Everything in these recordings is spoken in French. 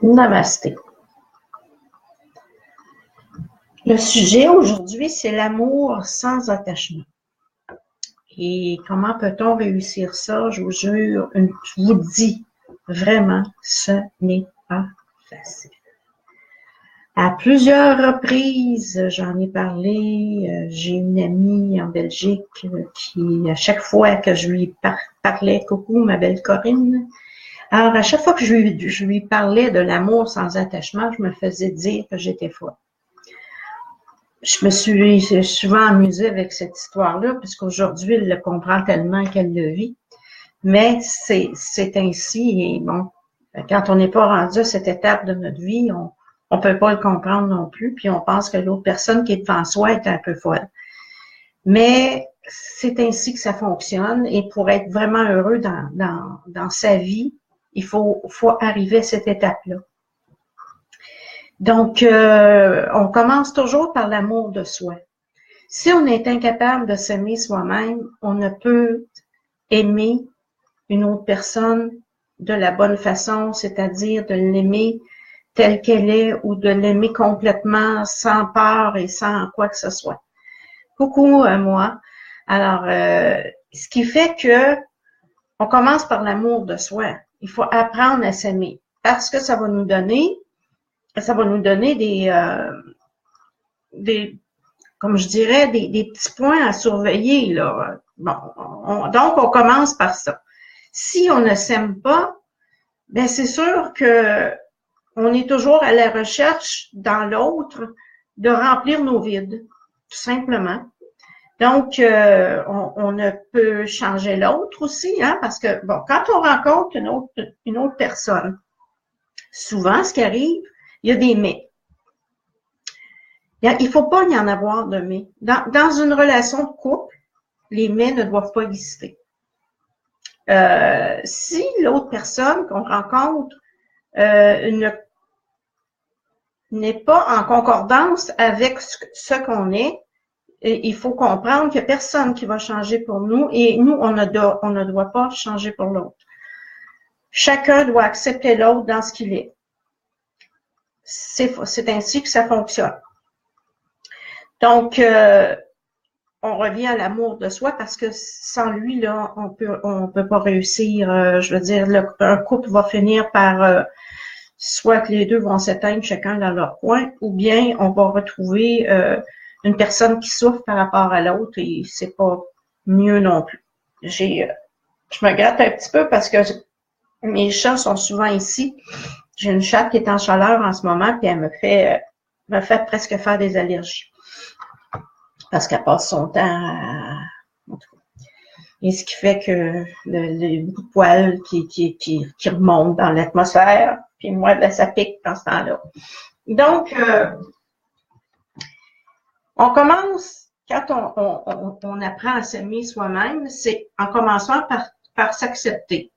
Namasté. Le sujet aujourd'hui, c'est l'amour sans attachement. Et comment peut-on réussir ça? Je vous jure, je vous dis vraiment, ce n'est pas facile. À plusieurs reprises, j'en ai parlé. J'ai une amie en Belgique qui, à chaque fois que je lui parlais, coucou ma belle Corinne, alors à chaque fois que je lui parlais de l'amour sans attachement, je me faisais dire que j'étais folle. Je me suis souvent amusée avec cette histoire-là, puisqu'aujourd'hui, elle le comprend tellement qu'elle le vit. Mais c'est ainsi, et bon, quand on n'est pas rendu à cette étape de notre vie, on peut pas le comprendre non plus, puis on pense que l'autre personne qui est devant soi est un peu folle. Mais c'est ainsi que ça fonctionne, et pour être vraiment heureux dans sa vie, il faut arriver à cette étape-là. Donc, on commence toujours par l'amour de soi. Si on est incapable de s'aimer soi-même, on ne peut aimer une autre personne de la bonne façon, c'est-à-dire de l'aimer telle qu'elle est ou de l'aimer complètement sans peur et sans quoi que ce soit. Coucou moi. Alors, ce qui fait que on commence par l'amour de soi. Il faut apprendre à s'aimer parce que ça va nous donner des comme je dirais, des petits points à surveiller, là. Bon, donc, on commence par ça. Si on ne s'aime pas, ben c'est sûr que on est toujours à la recherche dans l'autre de remplir nos vides, tout simplement. Donc, on ne peut changer l'autre aussi, hein, parce que, bon, quand on rencontre une autre personne, souvent, ce qui arrive, il y a des mais. Il ne faut pas y en avoir de mais. Dans une relation de couple, les mais ne doivent pas exister. Si l'autre personne qu'on rencontre n'est pas en concordance avec ce qu'on est, il faut comprendre qu'il n'y a personne qui va changer pour nous et nous, on ne doit pas changer pour l'autre. Chacun doit accepter l'autre dans ce qu'il est. C'est ainsi que ça fonctionne. Donc, on revient à l'amour de soi parce que sans lui, là, on peut pas réussir. Je veux dire, un couple va finir par soit que les deux vont s'éteindre chacun dans leur coin, ou bien on va retrouver une personne qui souffre par rapport à l'autre et c'est pas mieux non plus. Je me gratte un petit peu parce que mes chats sont souvent ici. J'ai une chatte qui est en chaleur en ce moment, puis elle me fait presque faire des allergies. Parce qu'elle passe son temps à... Et ce qui fait que le bout de poil qui remonte dans l'atmosphère, puis moi, ben, ça pique dans ce temps-là. Donc, on commence, quand on apprend à s'aimer soi-même, c'est en commençant par s'accepter.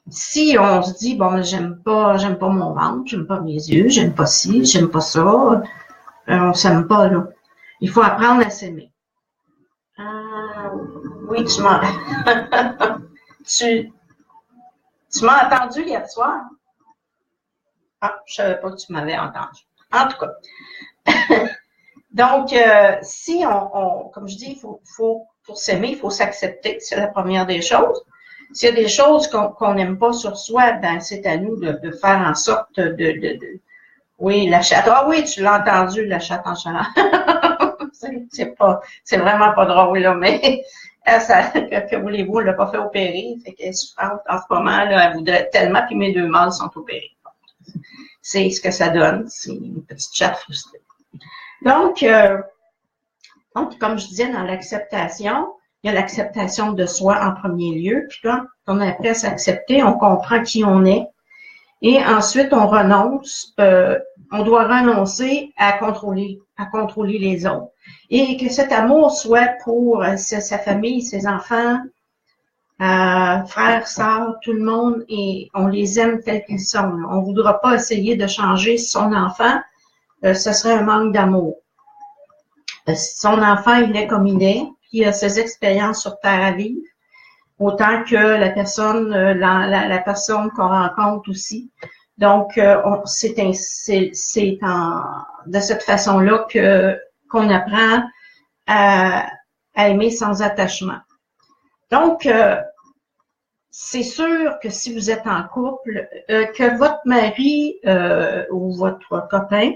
Si on se dit, bon, j'aime pas mon ventre, j'aime pas mes yeux, j'aime pas ci, j'aime pas ça, on s'aime pas, là. Il faut apprendre à s'aimer. Oui, tu m'as entendu hier soir? Ah, je savais pas que tu m'avais entendu. En tout cas. Donc, si comme je dis, pour s'aimer, il faut s'accepter, c'est la première des choses. S'il y a des choses qu'on n'aime pas sur soi, ben c'est à nous de faire en sorte oui, la chatte. Ah oui, tu l'as entendu, la chatte en chaleur. C'est vraiment pas drôle, là, mais que voulez-vous, elle l'a pas fait opérer, fait qu'elle est souffrante en ce moment, là, elle voudrait tellement, puis mes deux mâles sont opérés. C'est ce que ça donne, c'est une petite chatte frustrée. Donc, comme je disais, dans l'acceptation, il y a l'acceptation de soi en premier lieu, puis quand on a appris à s'accepter, on comprend qui on est, et ensuite on renonce, on doit renoncer à contrôler les autres. Et que cet amour soit pour sa famille, ses enfants, frères, sœurs, tout le monde, et on les aime tels qu'ils sont. On ne voudra pas essayer de changer son enfant, ce serait un manque d'amour. Son enfant, il est comme il est, puis il a ses expériences sur Terre à vivre. autant que la personne, la personne qu'on rencontre aussi. Donc, c'est de cette façon-là qu'on apprend à aimer sans attachement. Donc, c'est sûr que si vous êtes en couple, que votre mari ou votre copain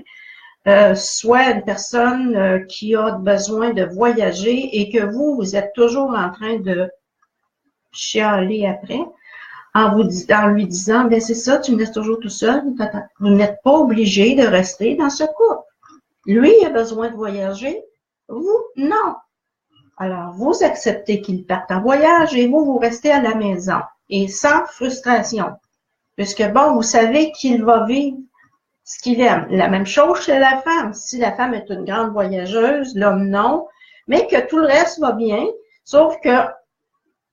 soit une personne qui a besoin de voyager et que vous êtes toujours en train de chialer après, en lui disant, ben c'est ça, tu me laisses toujours tout seul, vous n'êtes pas obligé de rester dans ce couple. Lui, il a besoin de voyager, vous, non. Alors, vous acceptez qu'il parte en voyage et vous restez à la maison et sans frustration. Puisque, bon, vous savez qu'il va vivre ce qu'il aime. La même chose chez la femme. Si la femme est une grande voyageuse, l'homme non, mais que tout le reste va bien, sauf que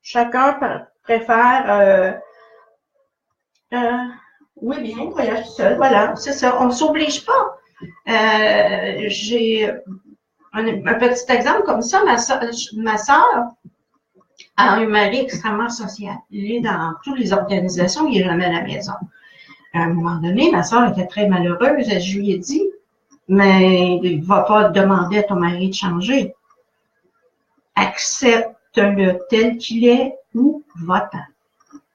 chacun préfère, oui, bien, voyage seul, voilà, c'est ça. On ne s'oblige pas. J'ai un petit exemple comme ça, ma soeur a un mari extrêmement social. Il est dans toutes les organisations, il est jamais à la maison. À un moment donné, ma soeur était très malheureuse, je lui ai dit, mais il ne va pas demander à ton mari de changer. Accepte-le tel qu'il est ou va-t'en.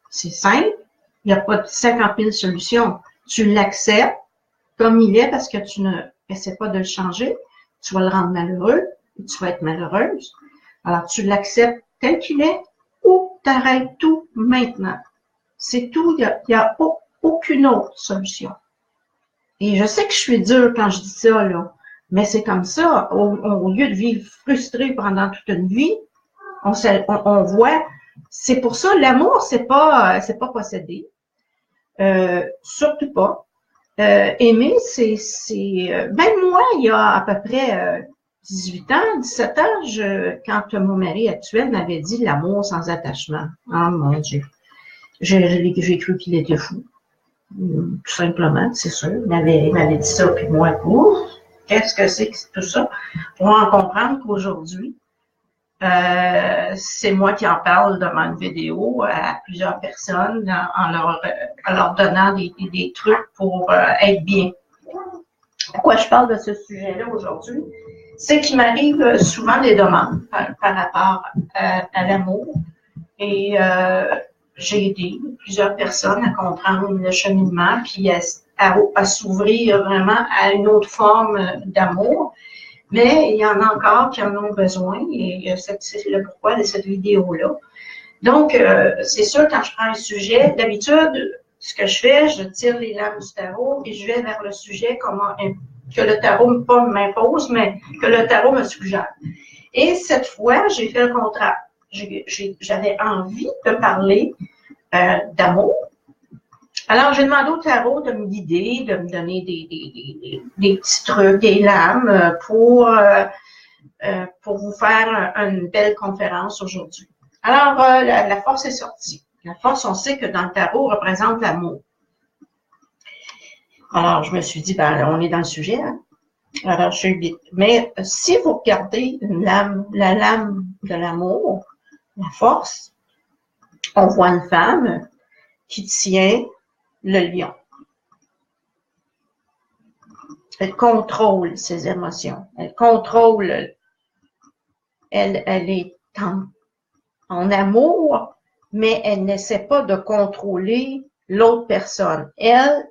C'est simple, il n'y a pas de 50 000 solutions. Tu l'acceptes comme il est parce que tu ne essaies pas de le changer. Tu vas le rendre malheureux et tu vas être malheureuse. Alors, tu l'acceptes tel qu'il est ou t'arrêtes tout maintenant. C'est tout, il n'y a aucune autre solution. Et je sais que je suis dure quand je dis ça, là, mais c'est comme ça. Au lieu de vivre frustré pendant toute une vie, on voit, c'est pour ça, l'amour, c'est pas posséder. Surtout pas. Aimer, même moi, il y a à peu près 18 ans, 17 ans, quand mon mari actuel m'avait dit l'amour sans attachement. Oh mon Dieu. J'ai cru qu'il était fou. Tout simplement, c'est sûr. Il m'avait dit ça, puis moi, qu'est-ce que c'est que tout ça? Pour en comprendre qu'aujourd'hui, c'est moi qui en parle dans une vidéo à plusieurs personnes en leur donnant des trucs pour être bien. Pourquoi je parle de ce sujet-là aujourd'hui? C'est qu'il m'arrive souvent des demandes par rapport à l'amour et j'ai aidé plusieurs personnes à comprendre le cheminement puis à s'ouvrir vraiment à une autre forme d'amour. Mais il y en a encore qui en ont besoin et c'est le pourquoi de cette vidéo-là. Donc, c'est sûr, quand je prends un sujet, d'habitude, ce que je fais, je tire les lames du tarot et je vais vers le sujet que le tarot pas m'impose, mais que le tarot me suggère. Et cette fois, j'ai fait le contraire. J'avais envie de parler d'amour. Alors, j'ai demandé au tarot de me guider, de me donner des petits trucs, des lames pour vous faire une belle conférence aujourd'hui. Alors, la force est sortie. La force, on sait que dans le tarot, représente l'amour. Alors, je me suis dit, ben, on est dans le sujet, hein? Alors, je suis vite. Mais si vous regardez la lame de l'amour, la force, on voit une femme qui tient le lion. Elle contrôle ses émotions. Elle contrôle, elle est en amour, mais elle n'essaie pas de contrôler l'autre personne. Elle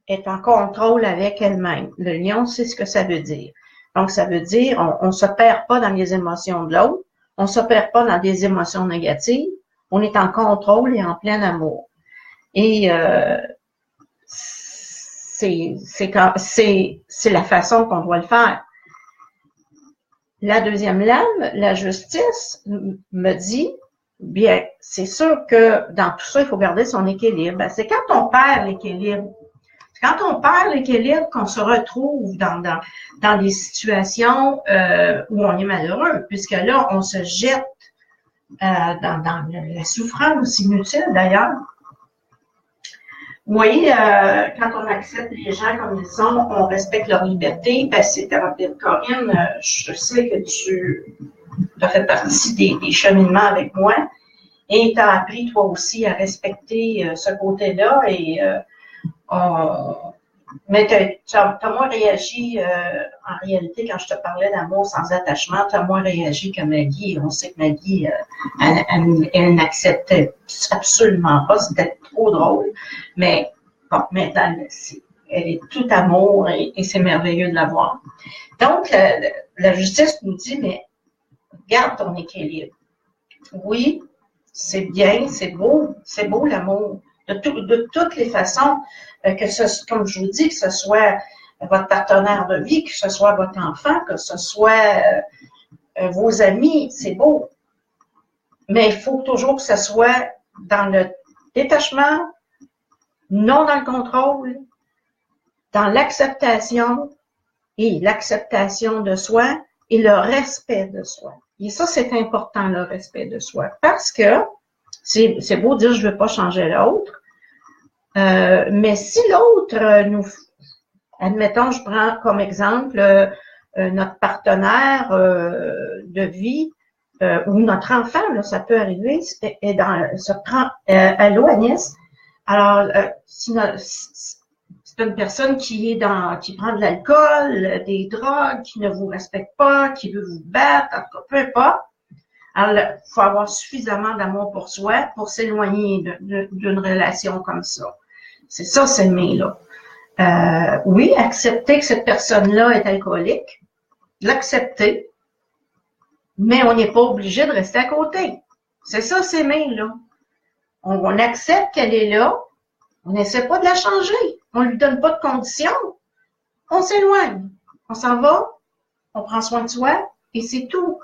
est en contrôle avec elle-même. Le lion, c'est ce que ça veut dire. Donc, ça veut dire, on ne se perd pas dans les émotions de l'autre, on ne se perd pas dans des émotions négatives, on est en contrôle et en plein amour. Et c'est la façon qu'on doit le faire. La deuxième lame, la justice, me dit, bien, c'est sûr que dans tout ça, il faut garder son équilibre. C'est quand on perd l'équilibre. C'est quand on perd l'équilibre qu'on se retrouve dans des situations où on est malheureux, puisque là, on se jette dans la souffrance inutile d'ailleurs. Vous voyez, quand on accepte les gens comme ils sont, on respecte leur liberté. Ben, c'est Corinne, je sais que tu as fait partie des cheminements avec moi. Et tu as appris toi aussi à respecter ce côté-là et mais tu as moins réagi, en réalité, quand je te parlais d'amour sans attachement, tu as moins réagi que Maggie. On sait que Maggie, elle n'acceptait absolument pas, c'était trop drôle. Mais bon, maintenant, elle est tout amour et c'est merveilleux de la voir. Donc, la justice nous dit, mais garde ton équilibre. Oui, c'est bien, c'est beau l'amour. De toutes les façons, comme je vous dis, que ce soit votre partenaire de vie, que ce soit votre enfant, que ce soit vos amis, c'est beau. Mais il faut toujours que ce soit dans le détachement, non dans le contrôle, dans l'acceptation et l'acceptation de soi et le respect de soi. Et ça, c'est important, le respect de soi, parce que c'est beau dire je ne veux pas changer l'autre, mais si l'autre admettons, je prends comme exemple notre partenaire de vie ou notre enfant, là, ça peut arriver, allô Agnès? Alors, c'est une personne qui prend de l'alcool, des drogues, qui ne vous respecte pas, qui veut vous battre, en tout cas, peu importe. Alors, il faut avoir suffisamment d'amour pour soi pour s'éloigner d'une relation comme ça. C'est ça, s'aimer, là. Oui, accepter que cette personne-là est alcoolique, l'accepter, mais on n'est pas obligé de rester à côté. C'est ça, s'aimer, là. On accepte qu'elle est là, on n'essaie pas de la changer, on ne lui donne pas de conditions, on s'éloigne, on s'en va, on prend soin de soi, et c'est tout.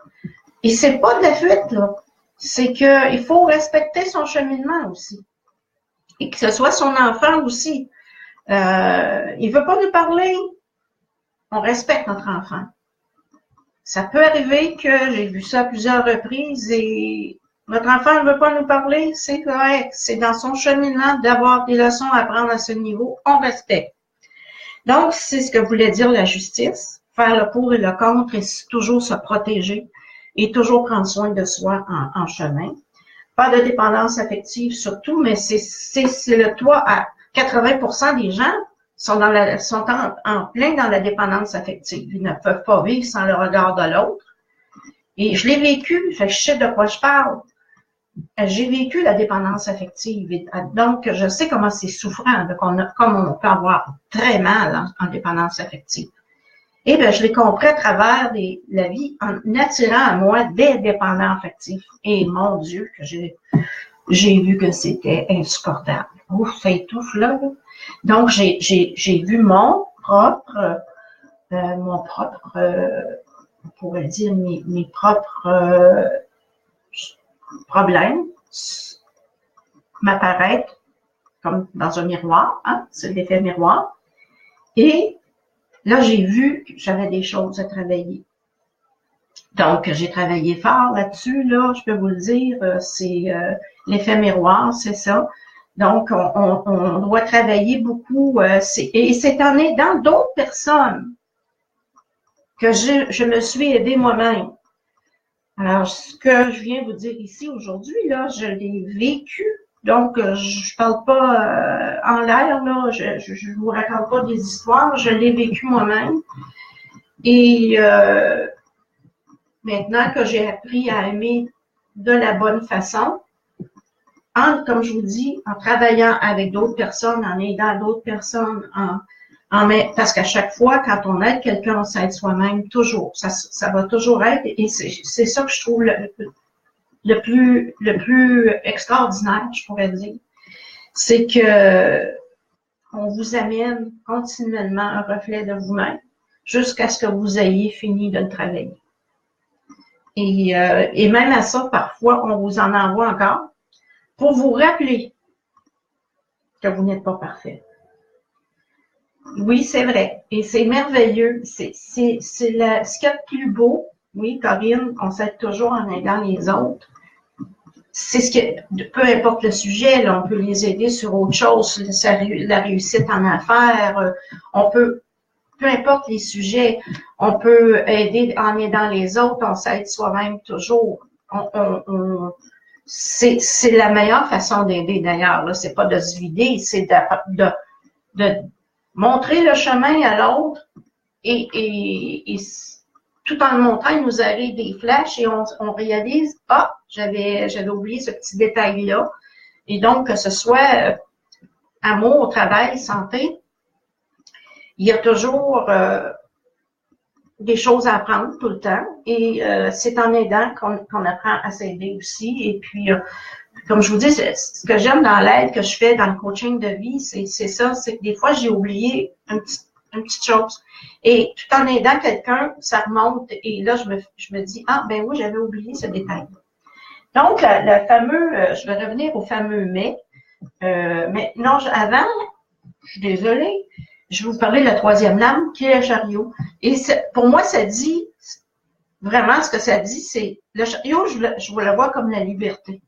Et c'est pas de la fuite, là. C'est qu'il faut respecter son cheminement aussi. Et que ce soit son enfant aussi. Il veut pas nous parler. On respecte notre enfant. Ça peut arriver que j'ai vu ça à plusieurs reprises et notre enfant ne veut pas nous parler, c'est correct. C'est dans son cheminement d'avoir des leçons à apprendre à ce niveau. On respecte. Donc, c'est ce que voulait dire la justice. Faire le pour et le contre et toujours se protéger et toujours prendre soin de soi en chemin. Pas de dépendance affective surtout, mais c'est le toit à 80% des gens sont en plein dans la dépendance affective. Ils ne peuvent pas vivre sans le regard de l'autre. Et je l'ai vécu, je sais de quoi je parle. J'ai vécu la dépendance affective. Et donc, je sais comment c'est souffrant, comme on peut avoir très mal en dépendance affective. Et bien, je l'ai compris à travers la vie en attirant à moi des dépendants affectifs. Et mon Dieu, que j'ai vu que c'était insupportable. Ouf, ça étouffe là. Donc, j'ai vu mon propre, on pourrait dire mes propres problèmes m'apparaître comme dans un miroir, hein, c'est l'effet miroir. Et là, j'ai vu que j'avais des choses à travailler. Donc, j'ai travaillé fort là-dessus, là, je peux vous le dire, c'est l'effet miroir, c'est ça. Donc, on doit travailler beaucoup, et c'est en aidant d'autres personnes que je me suis aidée moi-même. Alors, ce que je viens vous dire ici aujourd'hui, là, je l'ai vécu. Donc, je parle pas en l'air, là, je vous raconte pas des histoires, je l'ai vécu moi-même. Et maintenant que j'ai appris à aimer de la bonne façon, comme je vous dis, en travaillant avec d'autres personnes, en aidant d'autres personnes, parce qu'à chaque fois, quand on aide quelqu'un, on s'aide soi-même, toujours. Ça va toujours être, et c'est ça que je trouve le plus extraordinaire, je pourrais dire. C'est que on vous amène continuellement un reflet de vous-même jusqu'à ce que vous ayez fini de le travailler. Et même à ça, parfois, on vous en envoie encore pour vous rappeler que vous n'êtes pas parfait. Oui, c'est vrai. Et c'est merveilleux. C'est ce qu'il y a de plus beau. Oui, Corinne, on s'aide toujours en aidant les autres. C'est ce que, peu importe le sujet, là, on peut les aider sur autre chose, la réussite en affaires, on peut, peu importe les sujets, on peut aider en aidant les autres, on s'aide soi-même toujours. c'est la meilleure façon d'aider d'ailleurs. Là, c'est pas de se vider, c'est de montrer le chemin à l'autre et tout en le montrant, il nous arrive des flashs et on réalise, ah, j'avais oublié ce petit détail-là. Et donc, que ce soit amour, travail, santé, il y a toujours des choses à apprendre tout le temps. Et c'est en aidant qu'on apprend à s'aider aussi. Et puis, comme je vous dis, ce que j'aime dans l'aide que je fais dans le coaching de vie, c'est ça, c'est que des fois, j'ai oublié une petite chose. Et tout en aidant quelqu'un, ça remonte. Et là, je me dis, ah, ben oui, j'avais oublié ce détail. Donc, le fameux, je vais revenir au fameux mais. Mais non, avant, je suis désolée, je vais vous parler de la troisième lame, qui est le chariot. Et pour moi, ça dit, vraiment, ce que ça dit, c'est, le chariot, je vous le vois comme la liberté.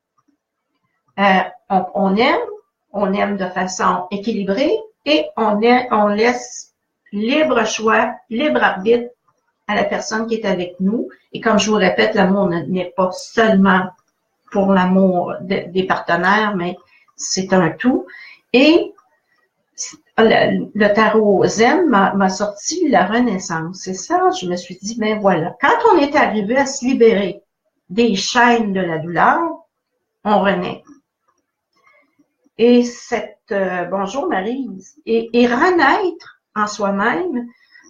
On aime de façon équilibrée et on laisse libre choix, libre arbitre à la personne qui est avec nous. Et comme je vous répète, l'amour n'est pas seulement pour l'amour des partenaires, mais c'est un tout. Et le tarot Zen m'a sorti la renaissance. C'est ça, je me suis dit, ben voilà, quand on est arrivé à se libérer des chaînes de la douleur, on renaît. Et bonjour Maryse, et renaître en soi-même,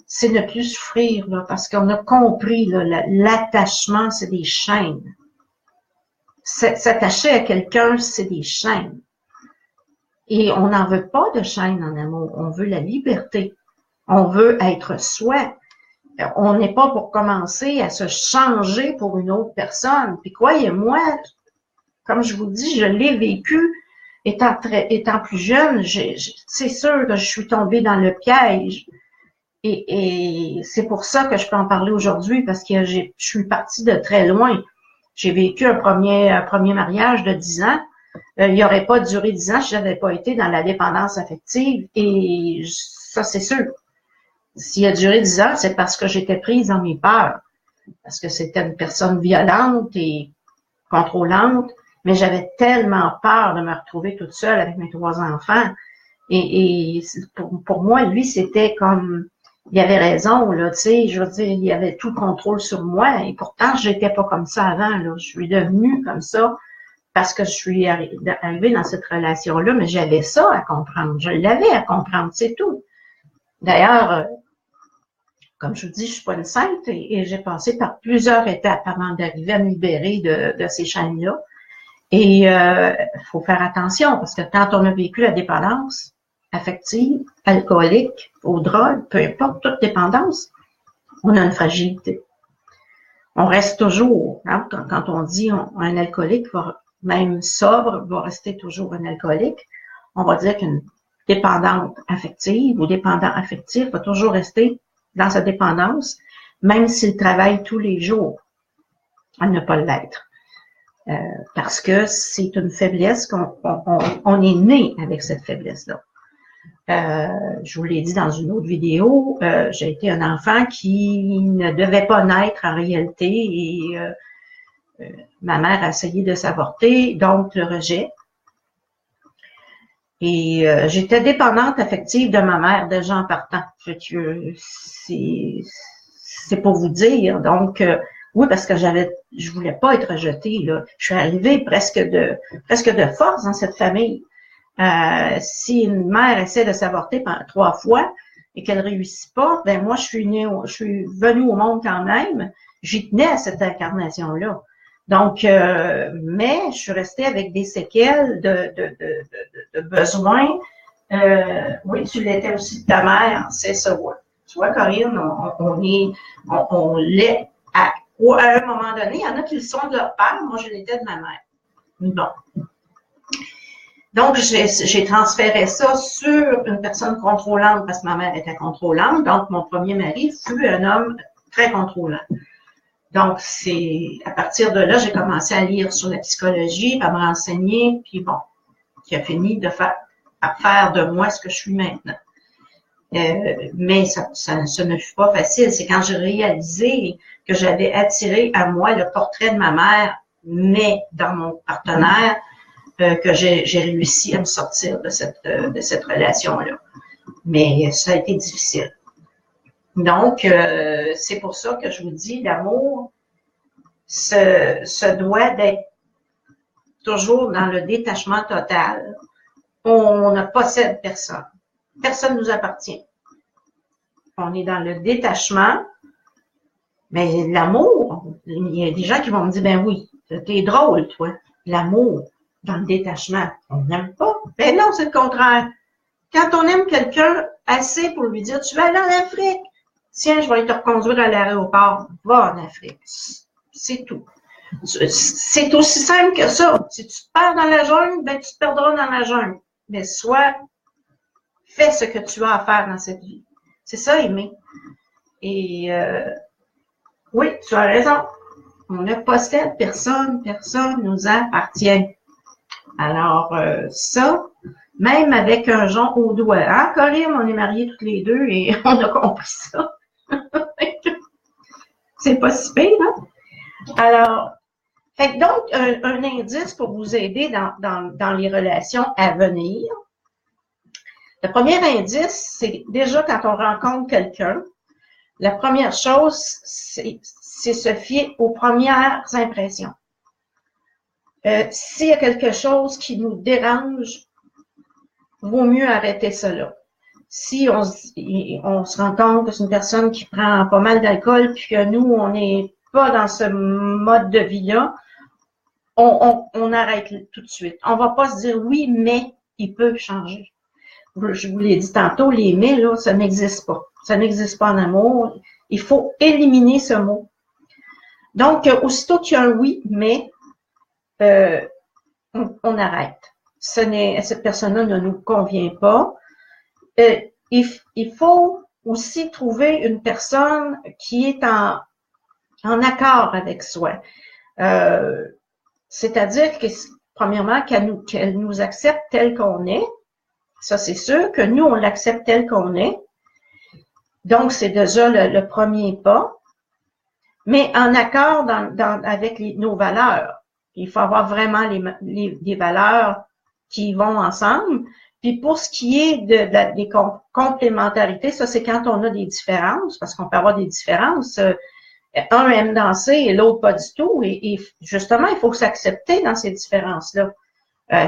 c'est ne plus souffrir, là, parce qu'on a compris, l'attachement, c'est des chaînes. S'attacher à quelqu'un, c'est des chaînes. Et on n'en veut pas de chaînes en amour, on veut la liberté. On veut être soi. On n'est pas pour commencer à se changer pour une autre personne. Puis croyez-moi, comme je vous dis, je l'ai vécu étant plus jeune, c'est sûr que je suis tombée dans le piège. Et c'est pour ça que je peux en parler aujourd'hui, parce que je suis partie de très loin. J'ai vécu un premier mariage de 10 ans. Il n'aurait pas duré 10 ans si je n'avais pas été dans la dépendance affective. Et ça, c'est sûr. S'il a duré 10 ans, c'est parce que j'étais prise dans mes peurs. Parce que c'était une personne violente et contrôlante. Mais j'avais tellement peur de me retrouver toute seule avec mes 3 enfants. Et pour moi, lui, c'était comme, il avait raison, là, tu sais, je veux dire, il avait tout le contrôle sur moi. Et pourtant, j'étais pas comme ça avant, là. Je suis devenue comme ça parce que je suis arrivée dans cette relation-là, mais j'avais ça à comprendre. Je l'avais à comprendre, c'est tout. D'ailleurs, comme je vous dis, je suis pas une sainte et j'ai passé par plusieurs étapes avant d'arriver à me libérer de ces chaînes-là. Et faut faire attention parce que quand on a vécu la dépendance affective, alcoolique, aux drogues, peu importe, toute dépendance, on a une fragilité. On reste toujours, hein, quand on dit un alcoolique, même sobre, va rester toujours un alcoolique, on va dire qu'une dépendante affective ou dépendant affectif va toujours rester dans sa dépendance, même s'il travaille tous les jours à ne pas l'être. Parce que c'est une faiblesse on est né avec cette faiblesse-là. Je vous l'ai dit dans une autre vidéo, j'ai été un enfant qui ne devait pas naître en réalité et ma mère a essayé de s'avorter, donc le rejet. Et j'étais dépendante affective de ma mère déjà en partant. C'est pour vous dire. Donc, oui, parce que je voulais pas être rejetée, là. Je suis arrivée presque de force dans cette famille. Si une mère essaie de s'avorter 3 fois et qu'elle réussit pas, ben moi, je suis venue au monde quand même. J'y tenais à cette incarnation-là. Donc, mais je suis restée avec des séquelles de besoins. Oui, tu l'étais aussi de ta mère, c'est ça, ouais. Tu vois, Corinne, on l'est à un moment donné. Il y en a qui le sont de leur père, moi je l'étais de ma mère. Bon. Donc, j'ai transféré ça sur une personne contrôlante parce que ma mère était contrôlante. Donc, mon premier mari fut un homme très contrôlant. Donc, c'est à partir de là, j'ai commencé à lire sur la psychologie, à me renseigner, puis bon, qui a fini à faire de moi ce que je suis maintenant. Mais ce ne fut pas facile. C'est quand j'ai réalisé que j'avais attiré à moi le portrait de ma mère mais dans mon partenaire, que j'ai réussi à me sortir de cette relation-là. Mais ça a été difficile. Donc, c'est pour ça que je vous dis, l'amour se doit d'être toujours dans le détachement total. On ne possède personne. Personne ne nous appartient. On est dans le détachement, mais l'amour, il y a des gens qui vont me dire, ben oui, t'es drôle, toi. L'amour, dans le détachement, on n'aime pas. Ben non, c'est le contraire. Quand on aime quelqu'un assez pour lui dire, tu vas aller en Afrique, tiens, je vais aller te reconduire à l'aéroport, va en Afrique. C'est tout. C'est aussi simple que ça. Si tu te perds dans la jungle, ben tu te perdras dans la jungle. Mais soit, fais ce que tu as à faire dans cette vie. C'est ça, aimer. Et oui, tu as raison. On ne possède personne, personne nous appartient. Alors, ça, même avec un jonc au doigt. Hein, Corinne, on est mariés toutes les deux et on a compris ça. C'est pas si pire, hein? Alors, donc, un indice pour vous aider dans les relations à venir. Le premier indice, c'est déjà quand on rencontre quelqu'un, la première chose, c'est se fier aux premières impressions. S'il y a quelque chose qui nous dérange, vaut mieux arrêter cela. Si on se rend compte que c'est une personne qui prend pas mal d'alcool, puis que nous, on n'est pas dans ce mode de vie-là, on arrête tout de suite. On va pas se dire oui, mais il peut changer. Je vous l'ai dit tantôt, les mais, là, ça n'existe pas. Ça n'existe pas en amour. Il faut éliminer ce mot. Donc, aussitôt qu'il y a un oui, mais, on arrête. Cette personne-là ne nous convient pas. Il faut aussi trouver une personne qui est en accord avec soi. C'est-à-dire que, premièrement, qu'elle nous accepte tel qu'on est. Ça, c'est sûr que nous, on l'accepte tel qu'on est. Donc, c'est déjà le premier pas. Mais en accord avec nos valeurs. Il faut avoir vraiment des valeurs qui vont ensemble. Puis pour ce qui est des complémentarités, ça, c'est quand on a des différences, parce qu'on peut avoir des différences. Un aime danser et l'autre pas du tout. Et justement, il faut s'accepter dans ces différences-là.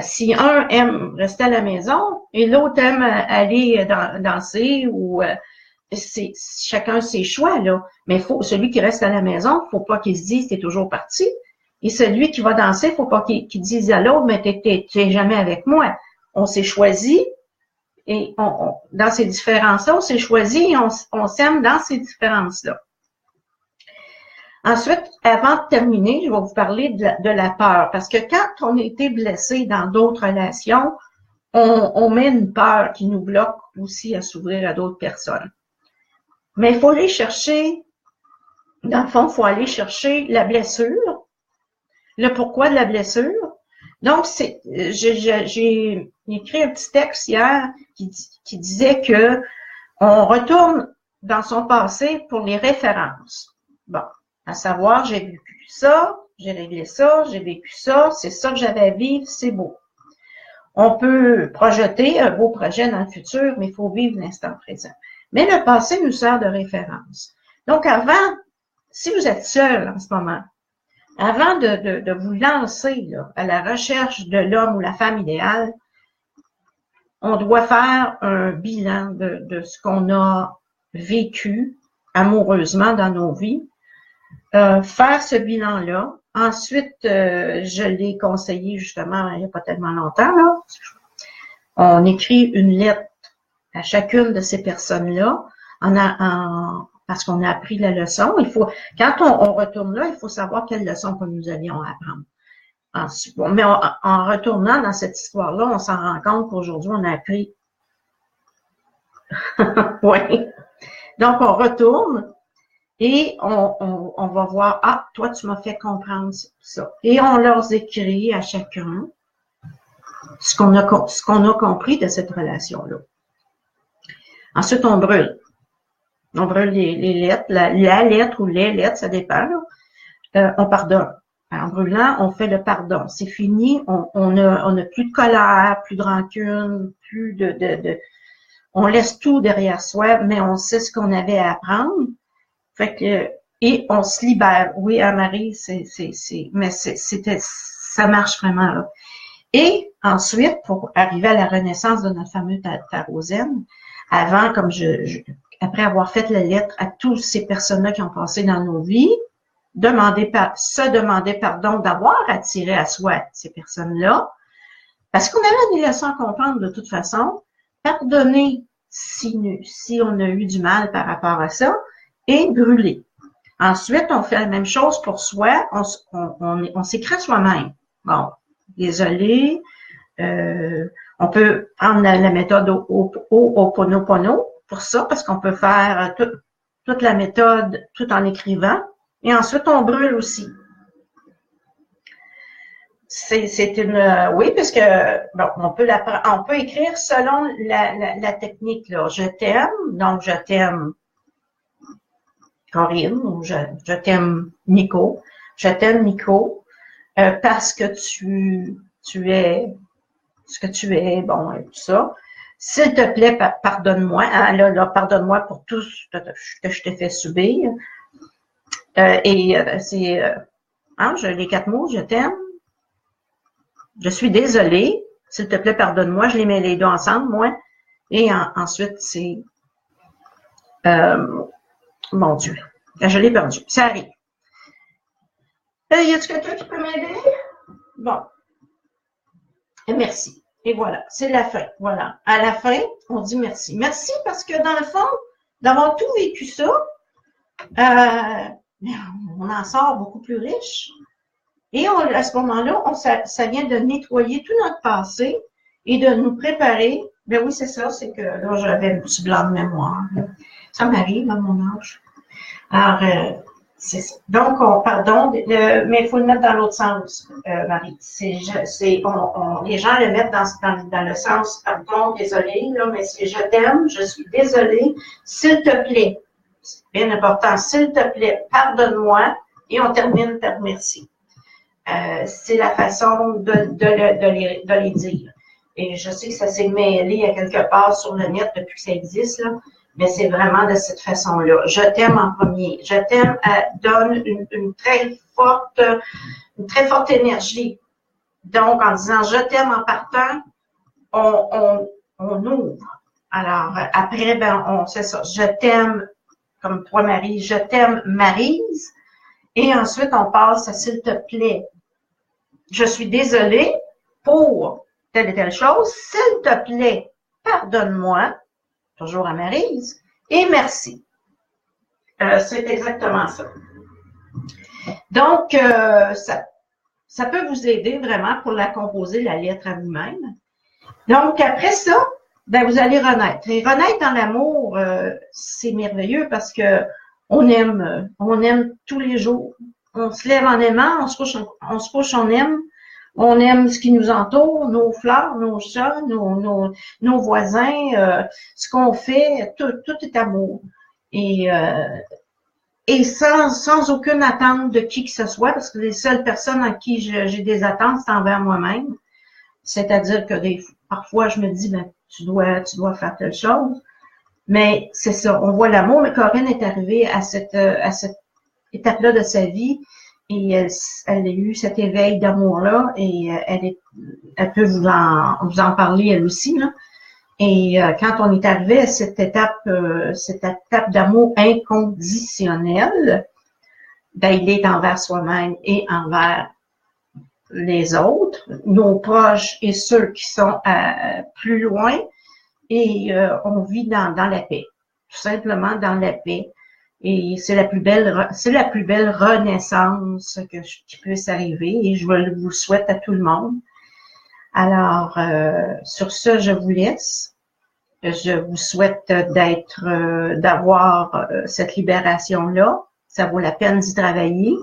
Si un aime rester à la maison et l'autre aime aller danser ou c'est chacun ses choix, là. Mais celui qui reste à la maison, faut pas qu'il se dise t'es toujours parti. Et celui qui va danser, faut pas qu'il dise à l'autre mais t'es jamais avec moi. On s'est choisi et dans ces différences-là, on s'est choisi et on s'aime dans ces différences-là. Ensuite, avant de terminer, je vais vous parler de la peur. Parce que quand on a été blessé dans d'autres relations, on met une peur qui nous bloque aussi à s'ouvrir à d'autres personnes. Mais il faut aller chercher, dans le fond, il faut aller chercher la blessure, le pourquoi de la blessure. Donc, j'ai écrit un petit texte hier qui disait que on retourne dans son passé pour les références. Bon. À savoir, j'ai vécu ça, j'ai réglé ça, j'ai vécu ça, c'est ça que j'avais à vivre, c'est beau. On peut projeter un beau projet dans le futur, mais il faut vivre l'instant présent. Mais le passé nous sert de référence. Donc, avant, si vous êtes seul en ce moment, avant de vous lancer là, à la recherche de l'homme ou la femme idéale, on doit faire un bilan de ce qu'on a vécu amoureusement dans nos vies. Faire ce bilan-là. Ensuite, je l'ai conseillé justement il n'y a pas tellement longtemps. Là. On écrit une lettre à chacune de ces personnes-là parce qu'on a appris la leçon. Quand on retourne là, il faut savoir quelle leçon que nous allions apprendre. Ensuite, mais en retournant dans cette histoire-là, on s'en rend compte qu'aujourd'hui, on a appris. Oui. Donc, on retourne. Et on va voir, ah, toi, tu m'as fait comprendre ça. Et on leur écrit à chacun ce qu'on a compris de cette relation-là. Ensuite, on brûle. On brûle les lettres, la lettre ou les lettres, ça dépend. On pardonne. En brûlant, on fait le pardon. C'est fini, on a plus de colère, plus de rancune, plus on laisse tout derrière soi, mais on sait ce qu'on avait à apprendre. Fait que, et on se libère. Oui, Anne-Marie, mais ça marche vraiment, là. Et ensuite, pour arriver à la renaissance de notre fameux tarot zen, avant, comme après avoir fait la lettre à toutes ces personnes-là qui ont passé dans nos vies, se demander pardon d'avoir attiré à soi ces personnes-là, parce qu'on avait des leçons à comprendre de toute façon, pardonner si on a eu du mal par rapport à ça, et brûler. Ensuite, on fait la même chose pour soi, on s'écrit soi-même. Bon, désolé, on peut prendre la méthode Ho'oponopono pour ça, parce qu'on peut faire toute la méthode tout en écrivant. Et ensuite, on brûle aussi. Oui, parce que bon, on peut écrire selon la technique là. Je t'aime, donc je t'aime Corinne, ou je t'aime Nico. Je t'aime Nico parce que tu es ce que tu es, bon, et tout ça. S'il te plaît, pardonne-moi. Hein, là, pardonne-moi pour tout ce que je t'ai fait subir. J'ai les 4 mots, je t'aime. Je suis désolée. S'il te plaît, pardonne-moi. Je les mets les deux ensemble, moi. Et ensuite, c'est... mon Dieu. Je l'ai perdu. Ça arrive. Y a-t-il quelqu'un qui peut m'aider? Bon. Et merci. Et voilà. C'est la fin. Voilà. À la fin, on dit merci. Merci parce que dans le fond, d'avoir tout vécu ça, on en sort beaucoup plus riche. Et à ce moment-là, ça vient de nettoyer tout notre passé et de nous préparer. Ben oui, c'est ça, c'est que là, j'avais un petit blanc de mémoire. Ça m'arrive à mon âge. Alors, c'est ça. Donc, pardon, mais il faut le mettre dans l'autre sens, Marie. Les gens le mettent dans le sens, pardon, désolé, là, mais c'est je t'aime, je suis désolée, s'il te plaît. C'est bien important, s'il te plaît, pardonne-moi, et on termine par merci. C'est la façon de les dire. Et je sais que ça s'est mêlé à quelque part sur le net depuis que ça existe, là, mais c'est vraiment de cette façon-là. Je t'aime en premier. Je t'aime donne une très forte énergie. Donc, en disant je t'aime en partant, on ouvre. Alors, après, ben, on sait ça. Je t'aime, comme toi, Marie, je t'aime, Maryse. Et ensuite, on passe à s'il te plaît. Je suis désolée pour telle et telle chose. S'il te plaît, pardonne-moi. Toujours à Maryse. Et merci. C'est exactement ça. Donc, ça peut vous aider vraiment pour la composer, la lettre à vous-même. Donc, après ça, ben, vous allez renaître. Et renaître dans l'amour, c'est merveilleux parce que on aime tous les jours. On se lève en aimant, on se couche, on aime. On aime ce qui nous entoure, nos fleurs, nos chats, nos voisins, ce qu'on fait, tout est amour. Et sans aucune attente de qui que ce soit, parce que les seules personnes en qui j'ai des attentes, c'est envers moi-même. C'est-à-dire que parfois, je me dis, ben, tu dois faire telle chose. Mais c'est ça, on voit l'amour. Mais Corinne est arrivée à cette étape-là de sa vie. Et elle a eu cet éveil d'amour-là et elle peut vous en parler elle aussi, là. Et quand on est arrivé à cette étape d'amour inconditionnel, ben, il est envers soi-même et envers les autres, nos proches et ceux qui sont plus loin. Et on vit dans la paix, tout simplement dans la paix. Et c'est la plus belle renaissance qui puisse arriver et je vous le souhaite à tout le monde. Alors, sur ce, je vous laisse. Je vous souhaite d'avoir cette libération-là. Ça vaut la peine d'y travailler.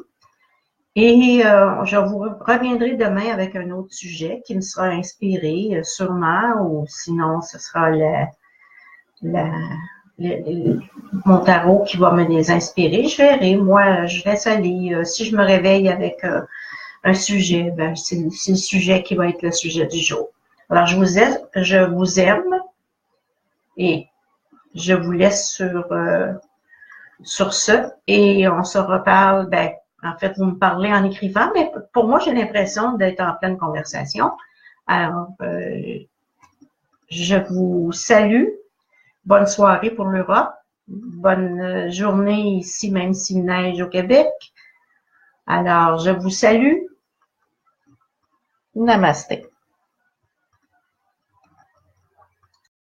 Et je vous reviendrai demain avec un autre sujet qui me sera inspiré, sûrement, ou sinon, ce sera mon tarot qui va me les inspirer. Je verrai. Moi, je laisse aller. Si je me réveille avec un sujet, ben, c'est le sujet qui va être le sujet du jour. Alors, je vous aime et je vous laisse sur ce et on se reparle. Ben, en fait, vous me parlez en écrivant, mais pour moi, j'ai l'impression d'être en pleine conversation. Alors, je vous salue. Bonne soirée pour l'Europe. Bonne journée ici, même s'il neige au Québec. Alors, je vous salue. Namasté.